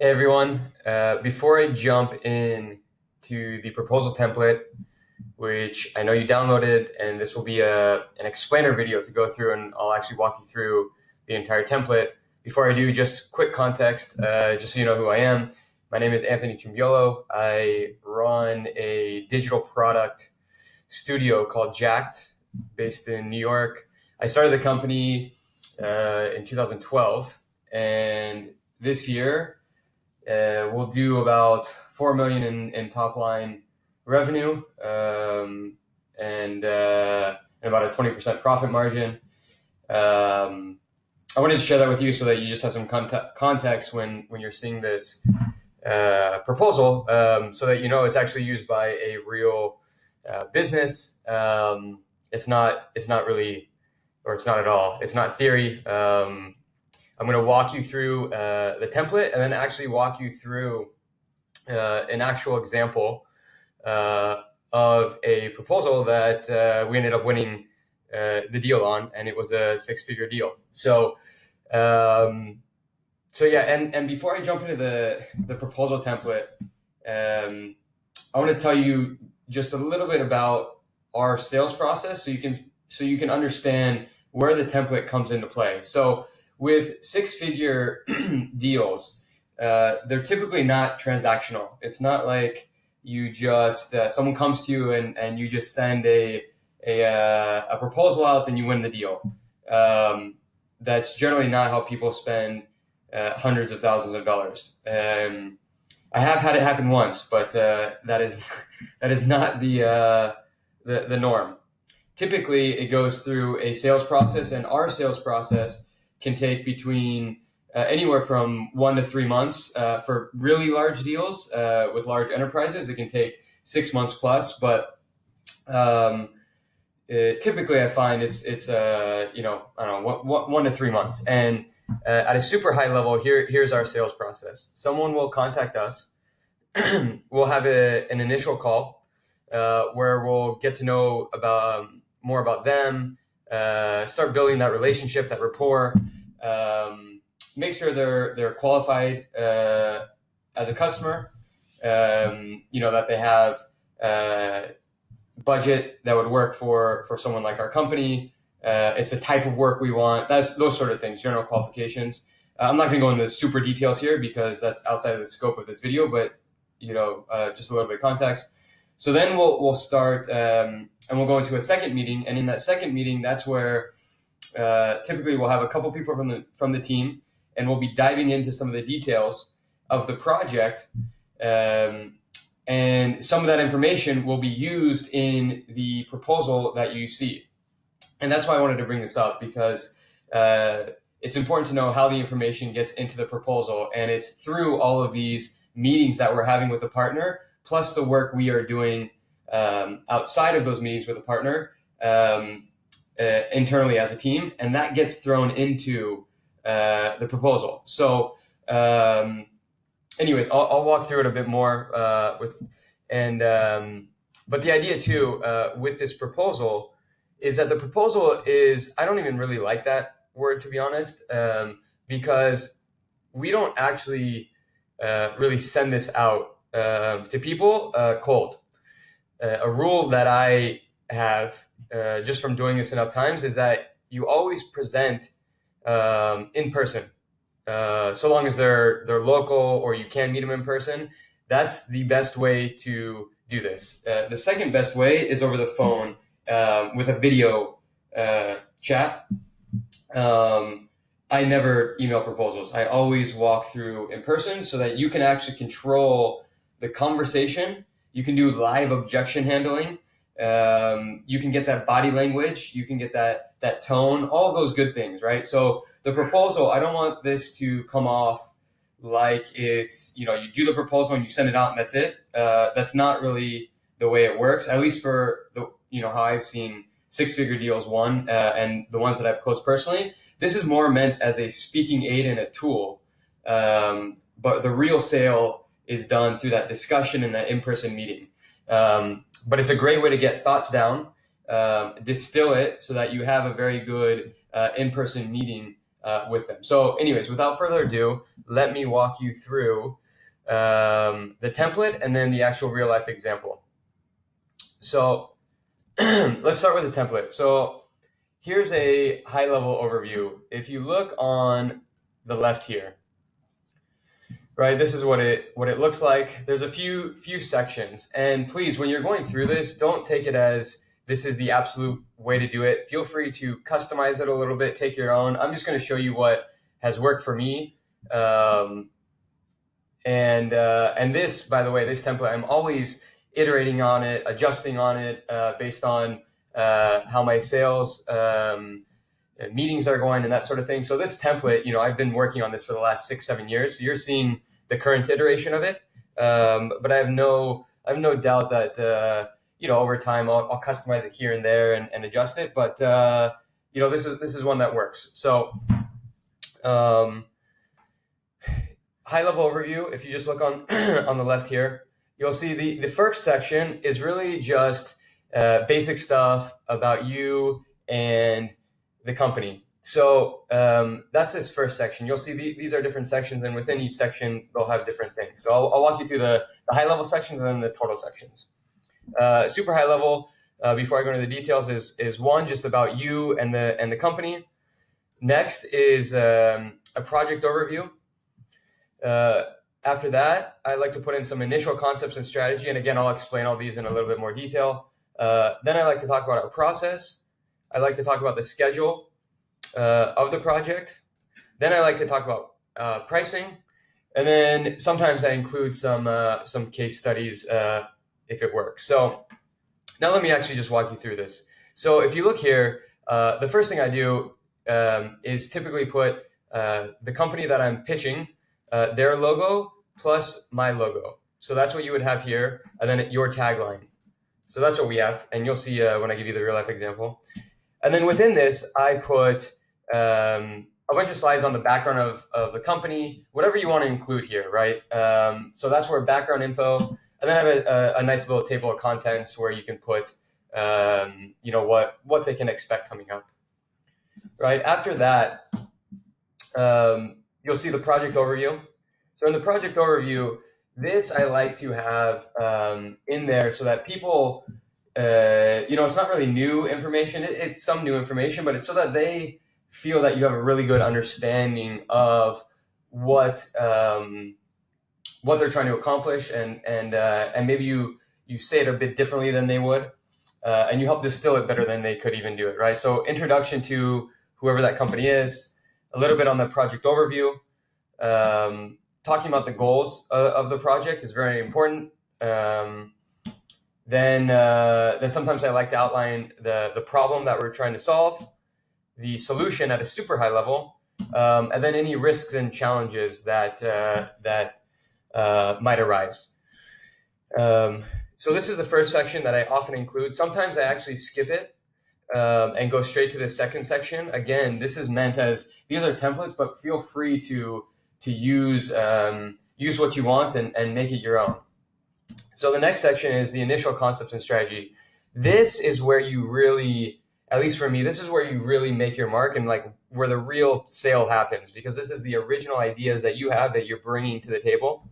Hey everyone, before I jump in to the proposal template, which I know you downloaded, and this will be an explainer video to go through, and I'll actually walk you through the entire template. Before I do, just quick context, just so you know who I am. My name is Anthony Tumbiolo. I run a digital product studio called Jacked, based in New York. I started the company in 2012, and this year we'll do about 4 million in top line revenue, and about a 20% profit margin. I wanted to share that with you so that you just have some context when you're seeing this proposal, so that you know it's actually used by a real business. It's not really, or it's not at all. It's not theory. I'm going to walk you through the template and then actually walk you through an actual example of a proposal that we ended up winning the deal on, and it was a six-figure deal. So and before I jump into the proposal template, I want to tell you just a little bit about our sales process, so you can understand where the template comes into play. So with six-figure deals, they're typically not transactional. It's not like you just someone comes to you and you just send a proposal out and you win the deal. That's generally not how people spend hundreds of thousands of dollars. I have had it happen once, but that is not the norm. Typically, it goes through a sales process, and our sales process can take between anywhere from 1 to 3 months. For really large deals with large enterprises, it can take 6 months plus. But typically, I find it's I don't know, 1 to 3 months. And at a super high level, here's our sales process. Someone will contact us. We'll have an initial call where we'll get to know more about them, start building that relationship, that rapport, make sure they're qualified as a customer, that they have budget that would work for someone like our company. It's the type of work we want. That's those sort of things, general qualifications. I'm not going to go into super details here because that's outside of the scope of this video, but just a little bit of context. So then we'll start, and we'll go into a second meeting. And in that second meeting, that's where typically we'll have a couple people from the team, and we'll be diving into some of the details of the project. And some of that information will be used in the proposal that you see. And that's why I wanted to bring this up, because it's important to know how the information gets into the proposal. And it's through all of these meetings that we're having with the partner, plus the work we are doing outside of those meetings with the partner, internally as a team. And that gets thrown into the proposal. So anyways, I'll walk through it a bit more but the idea too with this proposal is that the proposal is, I don't even really like that word, to be honest, because we don't actually really send this out to people cold. A rule that I have just from doing this enough times is that you always present in person. So long as they're local or you can meet them in person, that's the best way to do this. The second best way is over the phone with a video chat. I never email proposals. I always walk through in person so that you can actually control the conversation. You can do live objection handling. You can get that body language. You can get that tone, all of those good things, right? So the proposal, I don't want this to come off like it's, you do the proposal and you send it out and that's it. That's not really the way it works, at least for how I've seen six-figure deals won, and the ones that I've closed personally. This is more meant as a speaking aid and a tool. But the real sale is done through that discussion and that in-person meeting. But it's a great way to get thoughts down, distill it so that you have a very good in-person meeting with them. So anyways, without further ado, let me walk you through the template and then the actual real life example. So let's start with the template. So here's a high level overview. If you look on the left here, right, this is what it looks like. There's a few sections, and please, when you're going through this, don't take it as this is the absolute way to do it. Feel free to customize it a little bit, take your own. I'm just going to show you what has worked for me. And this, by the way, this template, I'm always iterating on it, adjusting on it based on how my sales meetings are going and that sort of thing. So this template, I've been working on this for the last 6-7 years. So you're seeing the current iteration of it. But I have no doubt that, over time I'll customize it here and there and adjust it. But, this is one that works. So high level overview, if you just look on, on the left here, you'll see the first section is really just basic stuff about you and the company. So that's this first section. You'll see these are different sections, and within each section, they'll have different things. So I'll walk you through the high level sections and then the total sections. Super high level, before I go into the details, is one, just about you and the company. Next is a project overview. After that, I like to put in some initial concepts and strategy. And again, I'll explain all these in a little bit more detail. Then I like to talk about our process. I like to talk about the schedule of the project. Then I like to talk about pricing. And then sometimes I include some case studies if it works. So now let me actually just walk you through this. So if you look here, the first thing I do is typically put the company that I'm pitching, their logo plus my logo. So that's what you would have here, and then your tagline. So that's what we have, and you'll see when I give you the real life example. And then within this, I put a bunch of slides on the background of the company, whatever you want to include here, right? So that's where background info, and then I have a nice little table of contents where you can put, what they can expect coming up, right? After that, you'll see the project overview. So in the project overview, this I like to have in there so that people, it's not really new information. It's some new information, but it's so that they feel that you have a really good understanding of what they're trying to accomplish, and maybe you say it a bit differently than they would, and you help distill it better than they could even do it, right? So introduction to whoever that company is, a little bit on the project overview. Talking about the goals of the project is very important. Then sometimes I like to outline the problem that we're trying to solve, the solution at a super high level, and then any risks and challenges that might arise. So this is the first section that I often include. Sometimes I actually skip it and go straight to the second section. Again, this is meant as, these are templates, but feel free to use what you want and make it your own. So the next section is the initial concepts and strategy. This is where you really, at least for me, this is where you really make your mark and like where the real sale happens, because this is the original ideas that you have that you're bringing to the table.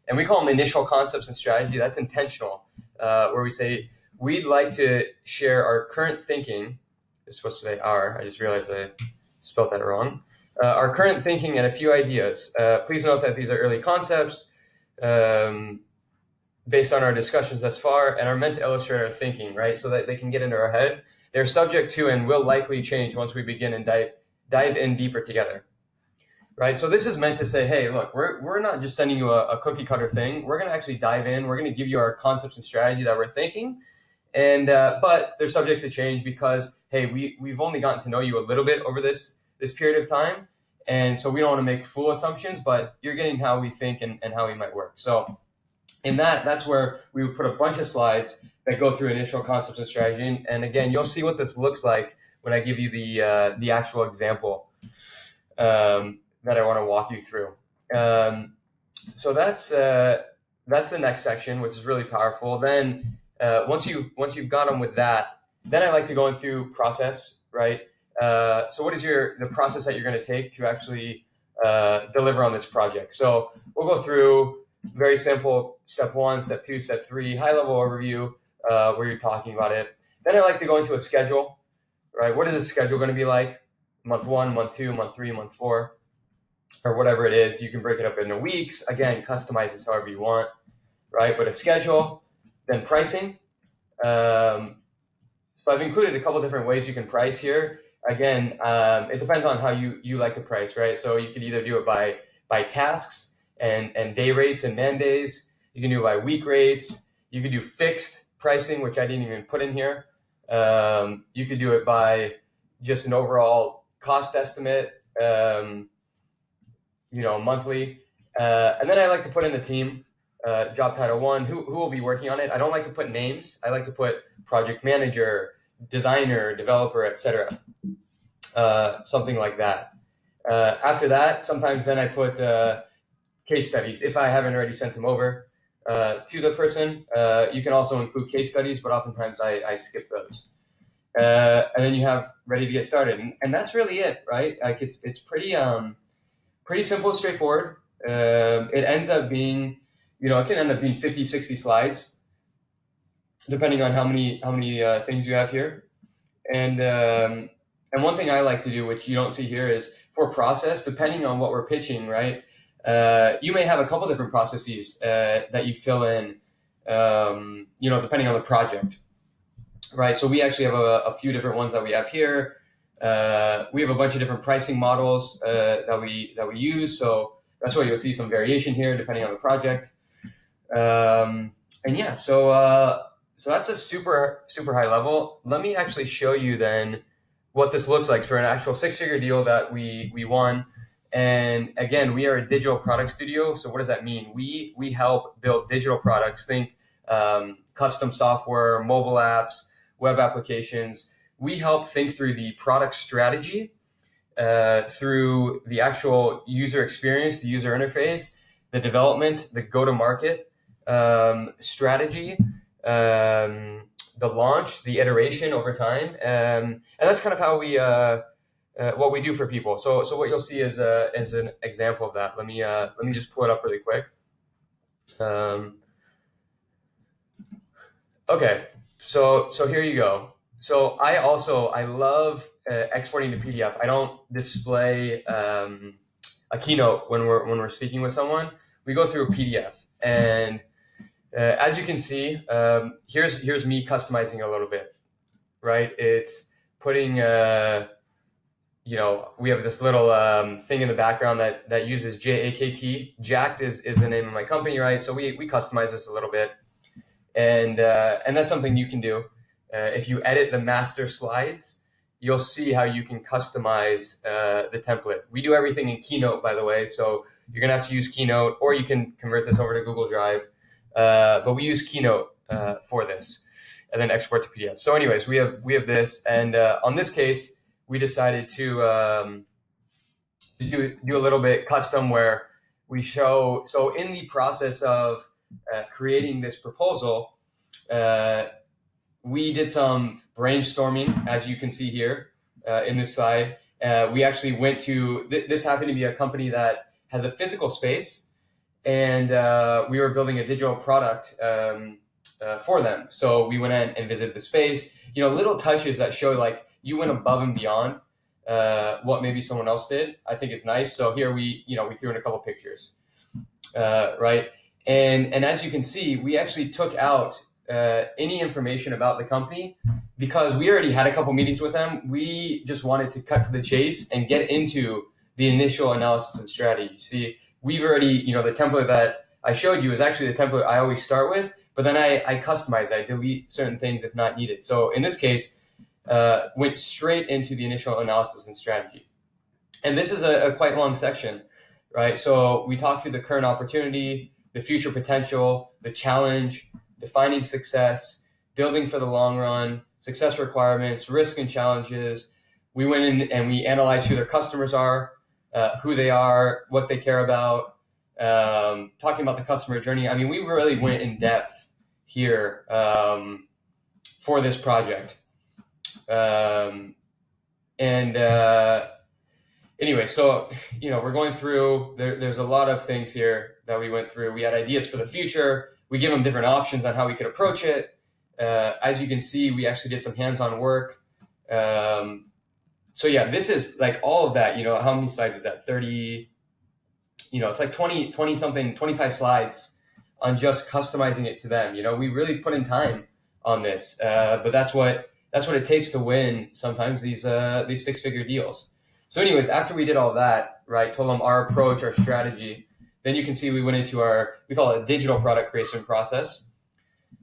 And we call them initial concepts and strategy. That's intentional, where we say, we'd like to share our current thinking. It's supposed to say our, I just realized I spelled that wrong. Our current thinking and a few ideas. Please note that these are early concepts based on our discussions thus far and are meant to illustrate our thinking, right? So that they can get into our head. They're subject to and will likely change once we begin and dive in deeper together, right? So this is meant to say, hey, look, we're not just sending you a cookie cutter thing. We're going to actually dive in. We're going to give you our concepts and strategy that we're thinking. And but they're subject to change because, hey, we've only gotten to know you a little bit over this period of time. And so we don't want to make full assumptions, but you're getting how we think and how we might work. So in that's where we would put a bunch of slides that go through initial concepts and strategy. And again, you'll see what this looks like when I give you the actual example that I want to walk you through. So that's the next section, which is really powerful. Then once you've got them with that, then I like to go into process, right? So what is the process that you're going to take to actually deliver on this project? So we'll go through very simple step 1, step 2, step 3, high level overview where you're talking about it. Then I like to go into a schedule, right? What is the schedule going to be like? Month 1, month 2, month 3, month 4, or whatever it is. You can break it up into weeks. Again, customize this however you want, right? But a schedule, then pricing. So I've included a couple different ways you can price here. Again, it depends on how you like to price, right? So you could either do it by tasks and day rates and man days. You can do it by week rates. You could do fixed pricing, which I didn't even put in here. You could do it by just an overall cost estimate, monthly. And then I like to put in the team, job title 1, who will be working on it. I don't like to put names. I like to put project manager, designer, developer, etc. Something like that. After that, sometimes then I put case studies if I haven't already sent them over to the person. You can also include case studies, but oftentimes I skip those. And then you have ready to get started, and that's really it, right? Like it's pretty simple, straightforward. It ends up being, it can end up being 50, 60 slides, depending on how many things you have here. And one thing I like to do, which you don't see here, is for process, depending on what we're pitching, right? You may have a couple different processes that you fill in, depending on the project, right? So we actually have a few different ones that we have here. We have a bunch of different pricing models that we use. So that's why you'll see some variation here depending on the project. So that's a super, super high level. Let me actually show you then what this looks like for an actual 6-figure deal that we won. And again, we are a digital product studio. So what does that mean? We help build digital products. Think custom software, mobile apps, web applications. We help think through the product strategy, through the actual user experience, the user interface, the development, the go-to-market strategy, the launch, the iteration over time, and that's kind of how we what we do for people. So what you'll see is an example of that. Let me just pull it up really quick. Okay, so here you go. So I love exporting to PDF. I don't display a keynote when we're speaking with someone. We go through a PDF, and as you can see, here's me customizing a little bit, right? It's putting, we have this little thing in the background that uses JAKT. Jacked is the name of my company, right? So we customize this a little bit, and that's something you can do. If you edit the master slides, you'll see how you can customize the template. We do everything in Keynote, by the way, so you're gonna have to use Keynote, or you can convert this over to Google Drive. But we use Keynote for this, and then export to PDF. So anyways, we have this, and on this case, we decided to do a little bit custom where we show. So in the process of creating this proposal, we did some brainstorming, as you can see here in this slide. We actually went to, this happened to be a company that has a physical space, and we were building a digital product for them. So we went in and visited the space, little touches that show like you went above and beyond what maybe someone else did. I think it's nice. So here we threw in a couple pictures, right? And as you can see, we actually took out any information about the company because we already had a couple meetings with them. We just wanted to cut to the chase and get into the initial analysis and strategy. See, we've already, the template that I showed you is actually the template I always start with, but then I customize, I delete certain things if not needed. So in this case, went straight into the initial analysis and strategy. And this is a quite long section, right? So we talked through the current opportunity, the future potential, the challenge, defining success, building for the long run, success requirements, risk and challenges. We went in and we analyzed who their customers are, who they are, what they care about, talking about the customer journey. I mean, we really went in depth here for this project. and anyway, so we're going through. There's a lot of things here that we went through. We had ideas for the future. We give them different options on how we could approach it. As you can see, we actually did some hands-on work. So yeah, this is like all of that. How many slides is that? 30. It's like 20 something, 25 slides on just customizing it to them. We really put in time on this, but that's what it takes to win sometimes these six-figure deals. So anyways, after we did all that, right, told them our approach, our strategy, then you can see we went into we call it a digital product creation process,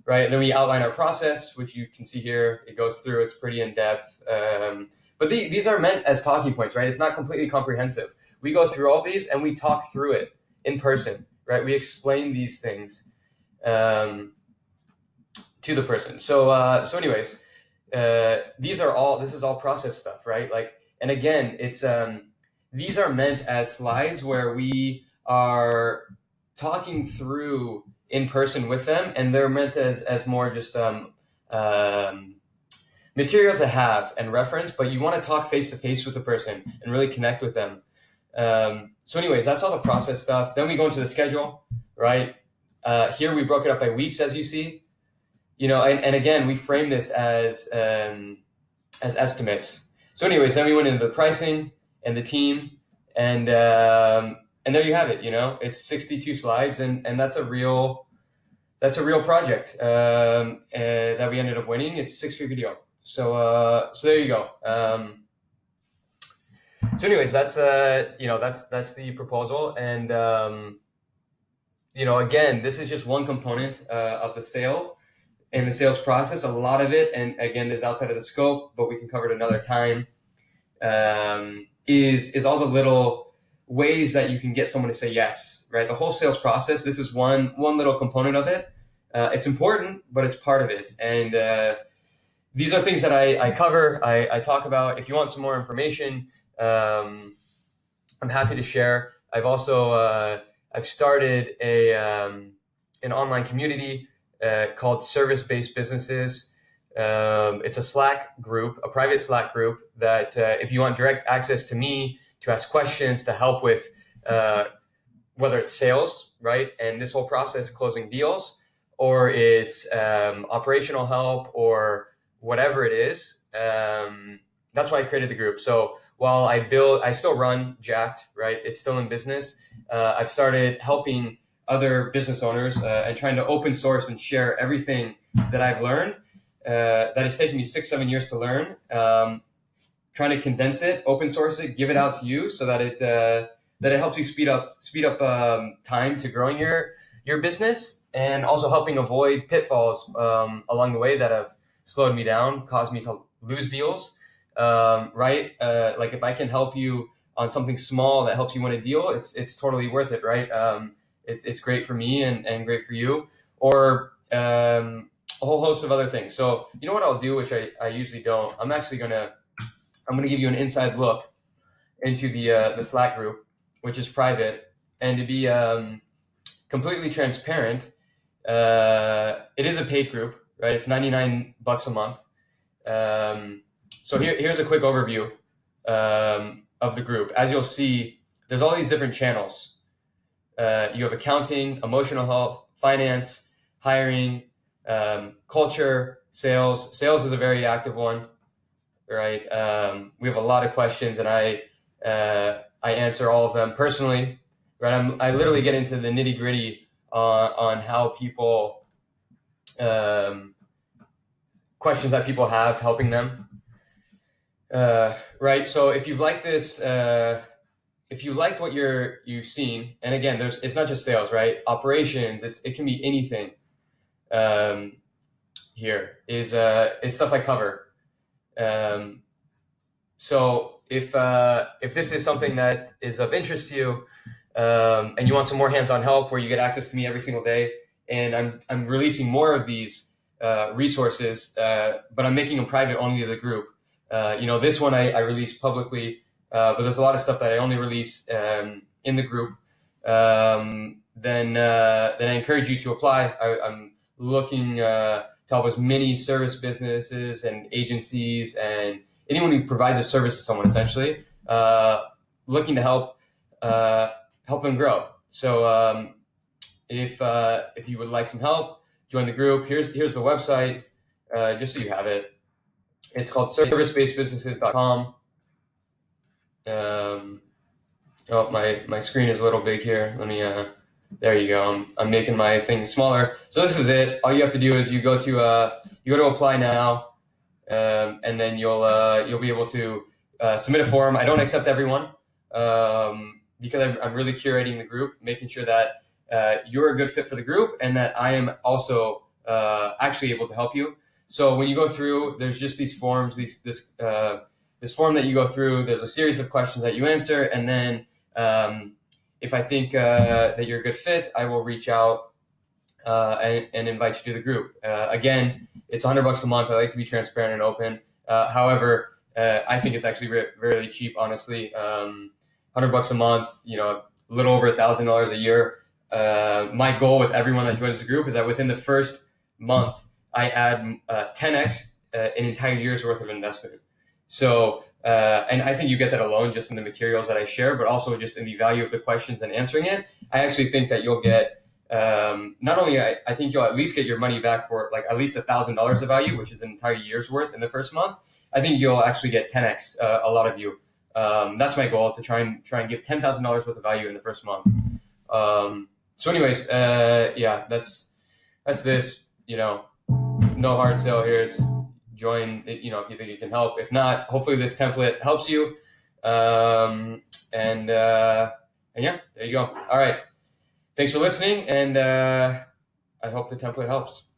right? And then we outline our process, which you can see here. It goes through, it's pretty in-depth. But these are meant as talking points, right? It's not completely comprehensive. We go through all these and we talk through it in person, right? We explain these things to the person. So anyways, this is all process stuff, right? And again, it's these are meant as slides where we are talking through in person with them, and they're meant as more just material to have and reference, but you want to talk face to face with the person and really connect with them. So anyways, that's all the process stuff. Then we go into the schedule, right? Here we broke it up by weeks, as you see, and again, we frame this as estimates. So anyways, then we went into the pricing and the team, and there you have it. It's 62 slides, and that's a real project that we ended up winning. It's a six-figure deal. So there you go. So anyways, that's the proposal, and again, this is just one component of the sale and the sales process. A lot of it, and again, is outside of the scope, but we can cover it another time. Is all the little ways that you can get someone to say yes, right? The whole sales process. This is one little component of it. It's important, but it's part of it, and these are things that I cover. I talk about. If you want some more information, I'm happy to share. I've also I've started an online community called Service-Based Businesses. It's a Slack group, a private Slack group that if you want direct access to me to ask questions, to help with whether it's sales, right, and this whole process, closing deals, or it's operational help, or whatever it is, that's why I created the group. So while I still run Jacked, right? It's still in business. I've started helping other business owners and trying to open source and share everything that I've learned. That has taken me 6-7 years to learn. Trying to condense it, open source it, give it out to you so that it helps you speed up time to growing your business, and also helping avoid pitfalls along the way that have slowed me down, caused me to lose deals. Right? Like if I can help you on something small that helps you win a deal, it's totally worth it, right? It's great for me and great for you, or a whole host of other things. So you know what I'll do, which I usually don't. I'm gonna give you an inside look into the Slack group, which is private, and to be completely transparent, it is a paid group, right? It's $99 a month. So here's a quick overview of the group. As you'll see, there's all these different channels. You have accounting, emotional health, finance, hiring, culture, sales. Sales is a very active one, right? We have a lot of questions, and I answer all of them personally, right? I literally get into the nitty gritty on how people, questions that people have, helping them. Right. So if you've liked this, if you liked what you've seen, and again, it's not just sales, right? Operations, it can be anything. Here is stuff I cover. So if this is something that is of interest to you, and you want some more hands-on help where you get access to me every single day, and I'm releasing more of these resources, but I'm making them private only to the group. This one I release publicly, but there's a lot of stuff that I only release in the group. Then I encourage you to apply. I'm looking to help as many service businesses and agencies and anyone who provides a service to someone, essentially, looking to help them grow. So if you would like some help, join the group. Here's the website, just so you have it. It's called servicebasedbusinesses.com. Oh, my screen is a little big here. Let me. There you go. I'm making my thing smaller. So this is it. All you have to do is you go to apply now, and then you'll be able to submit a form. I don't accept everyone because I'm really curating the group, making sure that you're a good fit for the group, and that I am also actually able to help you. So when you go through, there's just these forms, this form that you go through. There's a series of questions that you answer, and then if I think that you're a good fit, I will reach out and invite you to the group. Again, it's $100 a month. I like to be transparent and open. However, I think it's actually really cheap, honestly. $100 a month, a little over $1,000 a year. My goal with everyone that joins the group is that within the first month, I add 10x an entire year's worth of investment. So, and I think you get that alone just in the materials that I share, but also just in the value of the questions and answering it. I actually think that you'll get, not only, I think you'll at least get your money back for like at least $1,000 of value, which is an entire year's worth in the first month. I think you'll actually get 10x, a lot of you. That's my goal, to try and give $10,000 worth of value in the first month. So anyways, yeah, that's this, no hard sell here. It's join, if you think it can help. If not, hopefully this template helps you. And yeah, there you go. All right. Thanks for listening. And I hope the template helps.